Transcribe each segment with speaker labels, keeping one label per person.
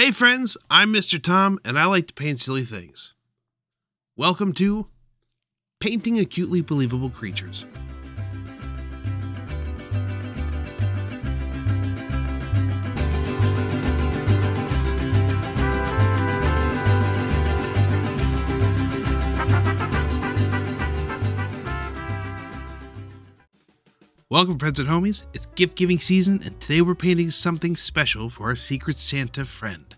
Speaker 1: Hey friends, I'm Mr. Tom, and I like to paint silly things. Welcome to Painting Acutely Believable Creatures. Welcome friends and homies, it's gift giving season and today we're painting something special for our Secret Santa friend.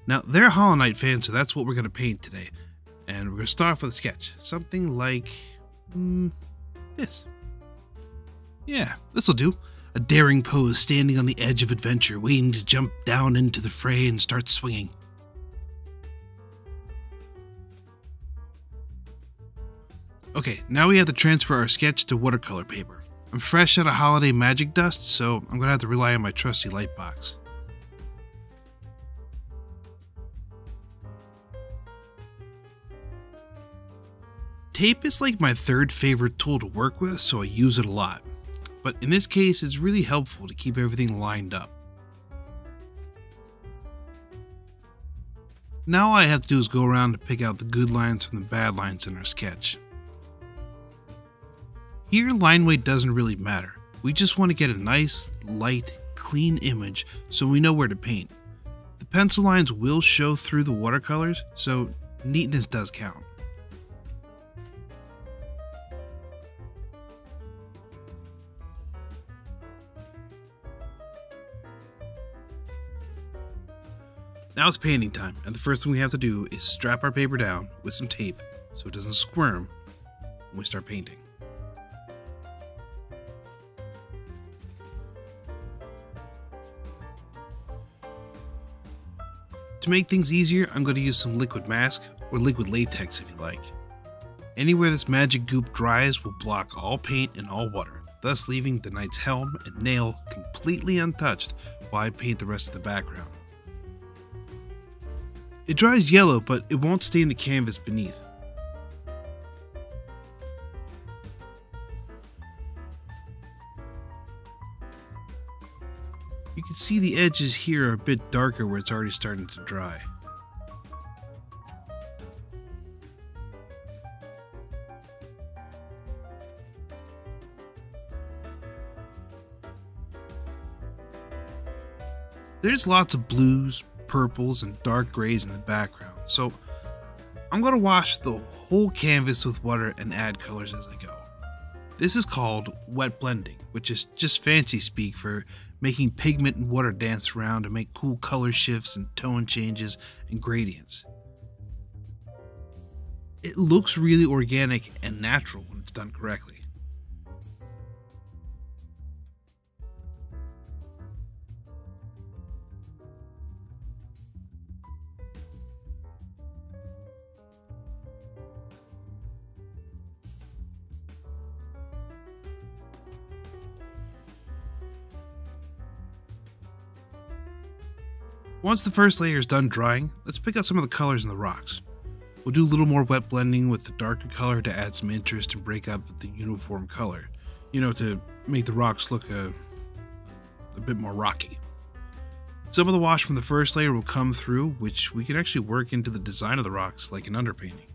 Speaker 1: Now they're Hollow Knight fans, so that's what we're going to paint today. And we're going to start off with a sketch, something like this. Yeah, this'll do. A daring pose standing on the edge of adventure, waiting to jump down into the fray and start swinging. Okay, now we have to transfer our sketch to watercolor paper. I'm fresh out of holiday magic dust, so I'm going to have to rely on my trusty light box. Tape is like my third favorite tool to work with, so I use it a lot. But in this case, it's really helpful to keep everything lined up. Now all I have to do is go around and pick out the good lines from the bad lines in our sketch. Here, line weight doesn't really matter. We just want to get a nice, light, clean image so we know where to paint. The pencil lines will show through the watercolors, so neatness does count. Now it's painting time, and the first thing we have to do is strap our paper down with some tape so it doesn't squirm when we start painting. To make things easier, I'm going to use some liquid mask, or liquid latex if you like. Anywhere this magic goop dries will block all paint and all water, thus leaving the knight's helm and nail completely untouched while I paint the rest of the background. It dries yellow, but it won't stain the canvas beneath. You can see the edges here are a bit darker where it's already starting to dry. There's lots of blues, purples, and dark grays in the background, so I'm going to wash the whole canvas with water and add colors as I go. This is called wet blending, which is just fancy speak for making pigment and water dance around to make cool color shifts and tone changes and gradients. It looks really organic and natural when it's done correctly. Once the first layer is done drying, let's pick out some of the colors in the rocks. We'll do a little more wet blending with the darker color to add some interest and break up the uniform color. To make the rocks look a bit more rocky. Some of the wash from the first layer will come through, which we can actually work into the design of the rocks like an underpainting.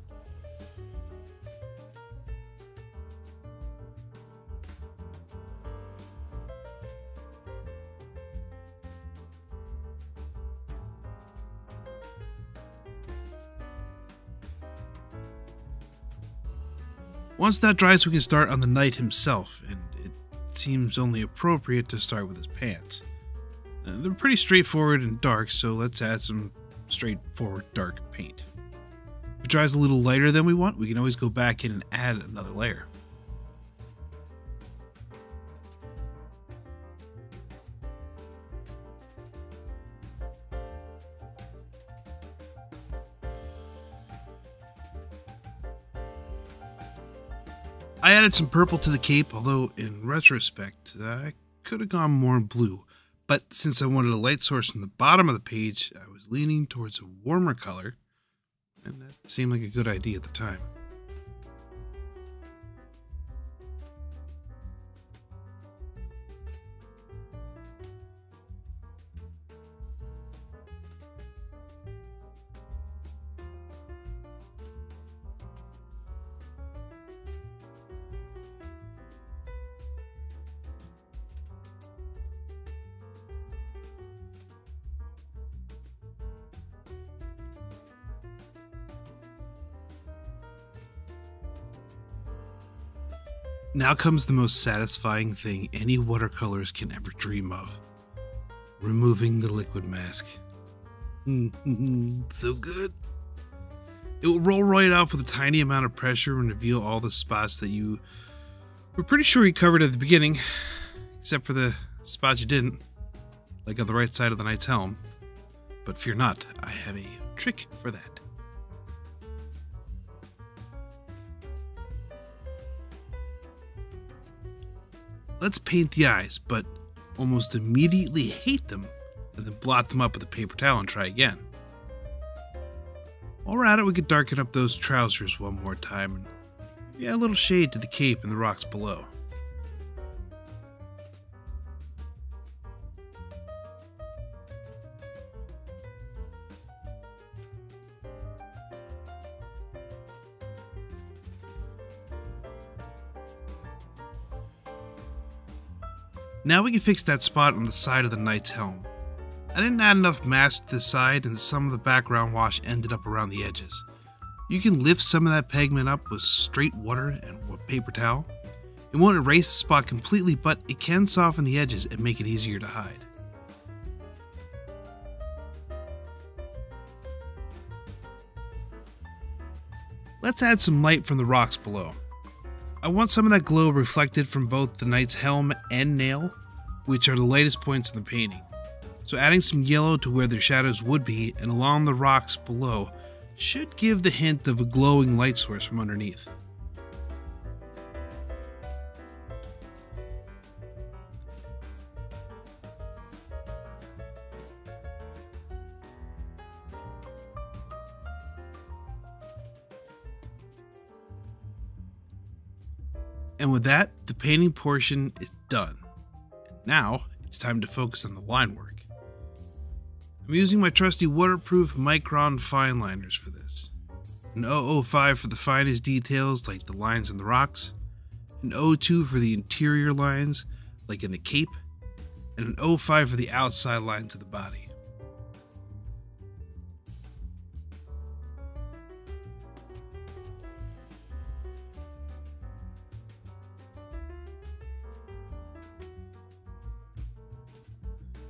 Speaker 1: Once that dries, we can start on the knight himself, and it seems only appropriate to start with his pants. They're pretty straightforward and dark, so let's add some straightforward dark paint. If it dries a little lighter than we want, we can always go back in and add another layer. I added some purple to the cape, although in retrospect, I could have gone more blue. But since I wanted a light source from the bottom of the page, I was leaning towards a warmer color, and that seemed like a good idea at the time. Now comes the most satisfying thing any watercolorist can ever dream of. Removing the liquid mask. So good. It will roll right off with a tiny amount of pressure and reveal all the spots that you were pretty sure you covered at the beginning, except for the spots you didn't, like on the right side of the knight's helm. But fear not, I have a trick for that. Let's paint the eyes, but almost immediately hate them, and then blot them up with a paper towel and try again. While we're at it, we could darken up those trousers one more time and add a little shade to the cape and the rocks below. Now we can fix that spot on the side of the knight's helm. I didn't add enough mask to the side and some of the background wash ended up around the edges. You can lift some of that pigment up with straight water and a paper towel. It won't erase the spot completely, but it can soften the edges and make it easier to hide. Let's add some light from the rocks below. I want some of that glow reflected from both the knight's helm and nail, which are the lightest points in the painting. So adding some yellow to where their shadows would be and along the rocks below should give the hint of a glowing light source from underneath. And with that, the painting portion is done. And now, it's time to focus on the line work. I'm using my trusty waterproof Micron fine liners for this. An 005 for the finest details like the lines in the rocks, an 02 for the interior lines like in the cape, and an 05 for the outside lines of the body.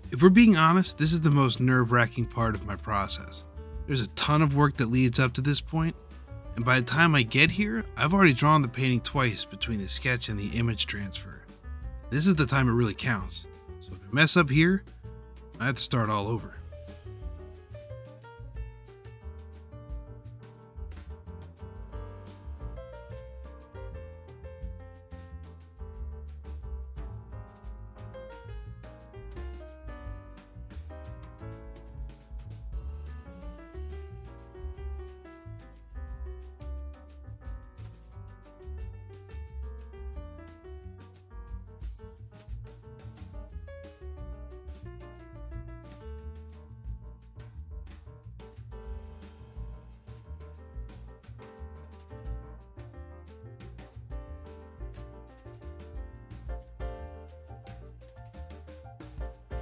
Speaker 1: If we're being honest, this is the most nerve-wracking part of my process. There's a ton of work that leads up to this point, and by the time I get here, I've already drawn the painting twice between the sketch and the image transfer. This is the time it really counts, so if I mess up here, I have to start all over.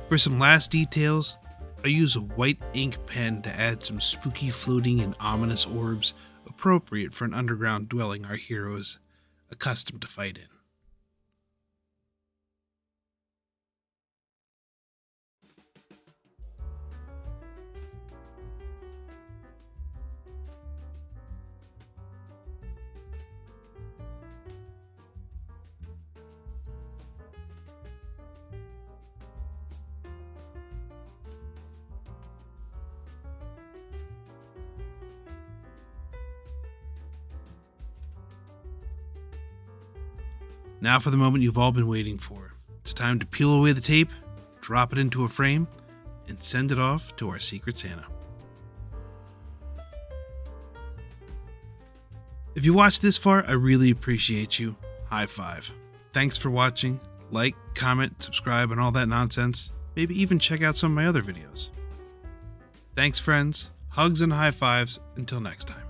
Speaker 1: For some last details, I use a white ink pen to add some spooky floating and ominous orbs appropriate for an underground dwelling our hero is accustomed to fight in. Now for the moment you've all been waiting for. It's time to peel away the tape, drop it into a frame, and send it off to our Secret Santa. If you watched this far, I really appreciate you. High five. Thanks for watching. Like, comment, subscribe, and all that nonsense. Maybe even check out some of my other videos. Thanks, friends. Hugs and high fives. Until next time.